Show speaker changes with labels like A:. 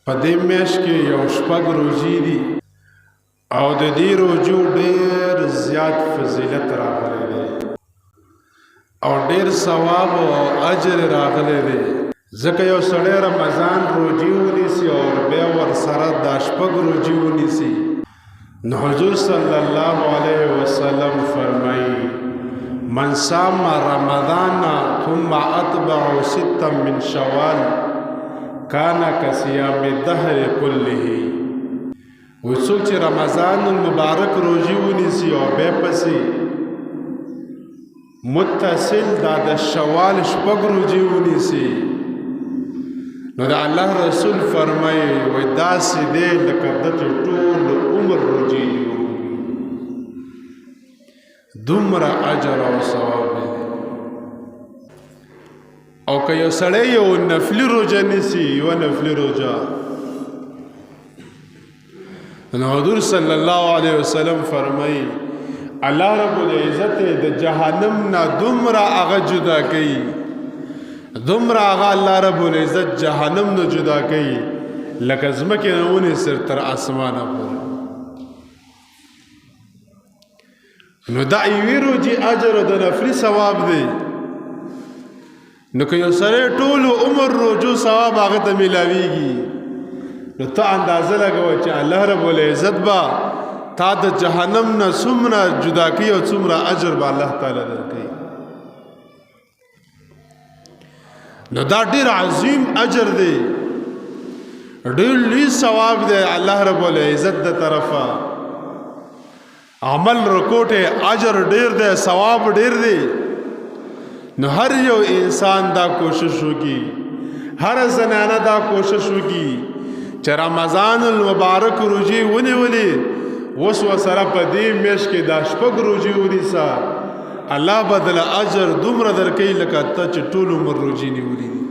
A: په دې میاشت کې یو شپږ روزي دي او د دې روزو ډېر زیات فضیلت راغلی دی او ډېر ثواب او اجر راغلی دی. ځکه یو سړی رمضان روزي ونیسي او بیا ورسره دا شپږ روزي ونیسي، نو حضور صلی الله علیه وسلم فرمایي من صام رمضان ثم اتبع ستا من شوال کانا کصیام الدهر کله. و څوک چې رمضان المبارک روزي ونیسي او بیا پسې متصل دا د شوال شپږ روزي ونیسي، نو د الله رسول فرمایي وای داسې دی لکه دته ټول عمر روزي دي، دومره اجر او ثواب دی. او که یو سړی یو نفلي روزه نیسي، یوه نفلي روزه، نو حضور صلی الله علیه وسلم فرمایي الله رب العزت د جهنم نه دومره هغه جدا کوي، دومره هغه الله رب العزت جهنم نه جدا کوي لکه ځمکې نه ونیسر تر اسمانه پورې. نو دا یوې روزي اجر او د نفلي ثواب دی. نو که یو سړی ټول عمر روزو ثواب هغه ته میلاویږي، نو ته اندازه لګوه چې الله رب العزت به تا د جهنم نه څومره جدا کوي او څومره اجر به الله تعالی درکوي. نو دا ډېر عظیم اجر دی، ډېر لوی ثواب دی الله رب العزت د طرفه. عمل رکوټه اجر ډېر دی، ثواب ډېر دی. نو هر یو انسان دا کوشش وکي، هر زنانه دا کوشش وکي چې رمضان المبارک روزي ونیولې، اوس ورسره په دې میاشت کې دا شپږ روزي ونیسه، الله به دله اجر دومره درکوي لکه ته چې ټول عمر روزي نیولي دي.